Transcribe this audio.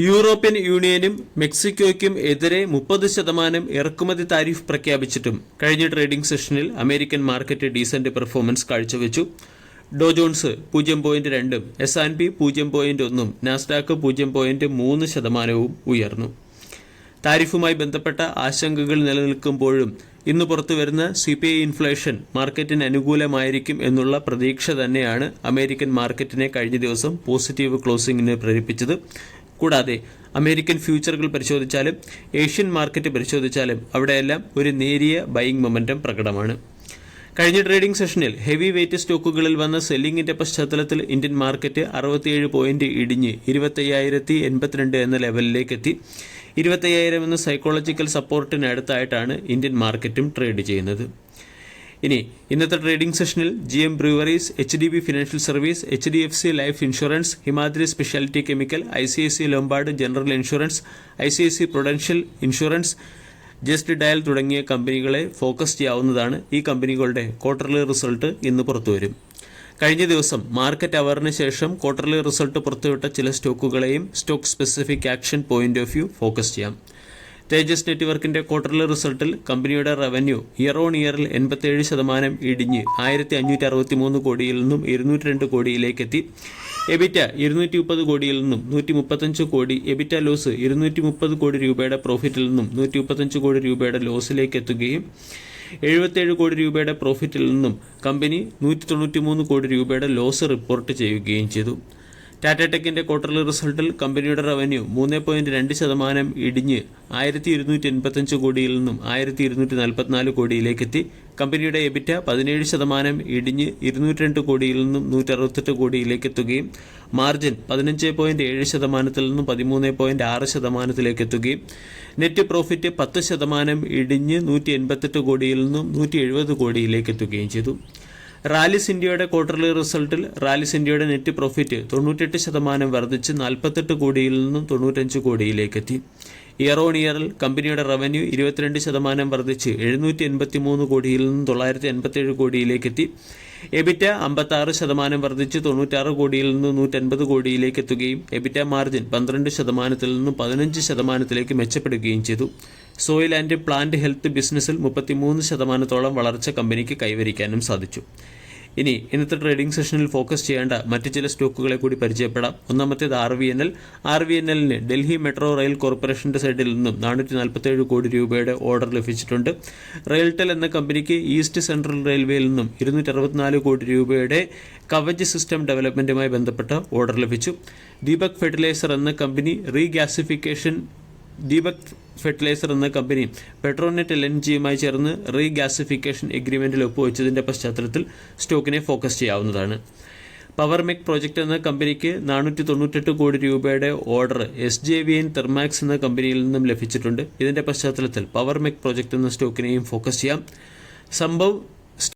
European യൂണിയനും മെക്സിക്കോയ്ക്കും എതിരെ 30% ഇറക്കുമതി താരിഫ് പ്രഖ്യാപിച്ചിട്ടും കഴിഞ്ഞ ട്രേഡിംഗ് സെഷനിൽ അമേരിക്കൻ മാർക്കറ്റ് ഡീസന്റ് പെർഫോമൻസ് കാഴ്ചവെച്ചു. ഡോ ജോൺസ് 0.2%, S&P 0.1%, നാസ്ഡാക്ക് 0.3% ഉയർന്നു. താരിഫുമായി ബന്ധപ്പെട്ട ആശങ്കകൾ നിലനിൽക്കുമ്പോഴും ഇന്ന് പുറത്തുവരുന്ന CPI ഇൻഫ്ലേഷൻ മാർക്കറ്റിന് അനുകൂലമായിരിക്കും എന്നുള്ള പ്രതീക്ഷ തന്നെയാണ് അമേരിക്കൻ മാർക്കറ്റിനെ കഴിഞ്ഞ ദിവസം പോസിറ്റീവ് ക്ലോസിംഗിന് പ്രേരിപ്പിച്ചത്. കൂടാതെ അമേരിക്കൻ ഫ്യൂച്ചറുകൾ പരിശോധിച്ചാലും ഏഷ്യൻ മാർക്കറ്റ് പരിശോധിച്ചാലും അവിടെയെല്ലാം ഒരു നേരിയ ബൈയിങ് മൊമെന്റം പ്രകടമാണ്. കഴിഞ്ഞ ട്രേഡിംഗ് സെഷനിൽ ഹെവി വെയ്റ്റ് സ്റ്റോക്കുകളിൽ വന്ന സെല്ലിംഗിന്റെ പശ്ചാത്തലത്തിൽ ഇന്ത്യൻ മാർക്കറ്റ് 67 പോയിന്റ് ഇടിഞ്ഞ് 25,082 എന്ന ലെവലിലേക്ക് എത്തി. 25,000 എന്ന സൈക്കോളജിക്കൽ സപ്പോർട്ടിന് അടുത്തായിട്ടാണ് ഇന്ത്യൻ മാർക്കറ്റും ട്രേഡ് ചെയ്യുന്നത്. ഇനി ഇന്നത്തെ ട്രേഡിംഗ് സെഷനിൽ GM breweries, HDB financial service, HDFC life insurance, Himadri speciality chemical, ICICI Lombard general insurance, ICICI Prudential insurance, just dial തുടങ്ങിയ കമ്പനികളെ ഫോക്കസ് ചെയ്യാവുന്നതാണ്. ഈ കമ്പനികളുടെ ക്വാർട്ടർലി റിസൾട്ട് ഇന്ന് പുറത്തുവരും. കഴിഞ്ഞ ദിവസം മാർക്കറ്റ് അവറിന് ശേഷം ക്വാർട്ടർലി റിസൾട്ട് പുറത്തുവിട്ട ചില സ്റ്റോക്കുകളെയും stock specific action point of view focus ചെയ്യാം. തേജസ് നെറ്റ്വർക്കിന്റെ ക്വാർട്ടർലി റിസൾട്ടിൽ കമ്പനിയുടെ റവന്യൂ ഇയർ ഓൺ ഇയറിൽ 87% ഇടിഞ്ഞ് 1,563 കോടിയിൽ നിന്നും 202 കോടിയിലേക്ക് എത്തി. എബിറ്റ 230 കോടിയിൽ നിന്നും 135 കോടി, എബിറ്റ ലോസ് 230 കോടി രൂപയുടെ പ്രോഫിറ്റിൽ നിന്നും 135 കോടി രൂപയുടെ ലോസിലേക്ക് എത്തുകയും 77 കോടി രൂപയുടെ പ്രോഫിറ്റിൽ നിന്നും കമ്പനി 193 കോടി രൂപയുടെ ലോസ് റിപ്പോർട്ട് ചെയ്യുകയും ചെയ്തു. ടാറ്റ ടെക്കിന്റെ ക്വാർട്ടർലി റിസൾട്ടിൽ കമ്പനിയുടെ റവന്യൂ 3.2% ഇടിഞ്ഞ് 1,285 കോടിയിൽ നിന്നും 1,244 കോടിയിലേക്ക് എത്തി. കമ്പനിയുടെ എബിറ്റ 17% ഇടിഞ്ഞ് 202 കോടിയിൽ നിന്നും 168 കോടിയിലേക്ക് എത്തുകയും മാർജിൻ 15.7% നിന്നും 13.6% എത്തുകയും നെറ്റ് പ്രോഫിറ്റ് 10% ഇടിഞ്ഞ് 188 കോടിയിൽ നിന്നും 170 കോടിയിലേക്ക് എത്തുകയും ചെയ്തു. റാലിസ് ഇന്ത്യയുടെ ക്വാർട്ടർലി റിസൾട്ടിൽ റാലിസ് ഇന്ത്യയുടെ നെറ്റ് പ്രോഫിറ്റ് 98% വർദ്ധിച്ച് 48 കോടിയിൽ നിന്നും 95 കോടിയിലേക്ക് എത്തി. ഇയർ ഓൺ ഇയറിൽ കമ്പനിയുടെ റവന്യൂ 22% വർദ്ധിച്ച് 783 കോടിയിൽ നിന്നും 987 കോടിയിലേക്ക് എത്തി. എബിറ്റ 56% വർദ്ധിച്ച് 96 കോടിയിൽ നിന്ന് 180 കോടിയിലേക്ക് എത്തുകയും എബിറ്റ മാർജിൻ 12% നിന്നും 15% മെച്ചപ്പെടുകയും ചെയ്തു. സോയിൽ ആൻഡ് പ്ലാന്റ് ഹെൽത്ത് ബിസിനസ്സിൽ 33% വളർച്ച കമ്പനിക്ക് കൈവരിക്കാനും സാധിച്ചു. ഇനി ഇന്നത്തെ ട്രേഡിംഗ് സെഷനിൽ ഫോക്കസ് ചെയ്യേണ്ട മറ്റു ചില സ്റ്റോക്കുകളെ കൂടി പരിചയപ്പെടാം. ഒന്നാമത്തേത് RVNL. RVNLന് ഡൽഹി മെട്രോ റെയിൽ കോർപ്പറേഷന്റെ സൈഡിൽ നിന്നും 447 കോടി രൂപയുടെ ഓർഡർ ലഭിച്ചിട്ടുണ്ട്. റെയിൽടെൽ എന്ന കമ്പനിക്ക് ഈസ്റ്റ് സെൻട്രൽ റെയിൽവേയിൽ നിന്നും 264 കോടി രൂപയുടെ കവച് സിസ്റ്റം ഡെവലപ്മെന്റുമായി ബന്ധപ്പെട്ട ഓർഡർ ലഭിച്ചു. ദീപക് ഫെർട്ടിലൈസർ എന്ന കമ്പനി പെട്രോനെറ്റ് LNGയുമായി ചേർന്ന് റീഗ്യാസിഫിക്കേഷൻ എഗ്രിമെന്റിൽ ഒപ്പുവെച്ചതിന്റെ പശ്ചാത്തലത്തിൽ സ്റ്റോക്കിനെ ഫോക്കസ് ചെയ്യാവുന്നതാണ്. പവർമെക് പ്രോജക്റ്റ് എന്ന കമ്പനിക്ക് 498 കോടി രൂപയുടെ ഓർഡർ SJVN തെർമാക്സ് എന്ന കമ്പനിയിൽ നിന്നും ലഭിച്ചിട്ടുണ്ട്. ഇതിന്റെ പശ്ചാത്തലത്തിൽ പവർമെക് പ്രോജക്റ്റ് എന്ന സ്റ്റോക്കിനെയും ഫോക്കസ് ചെയ്യാം. സംഭവ്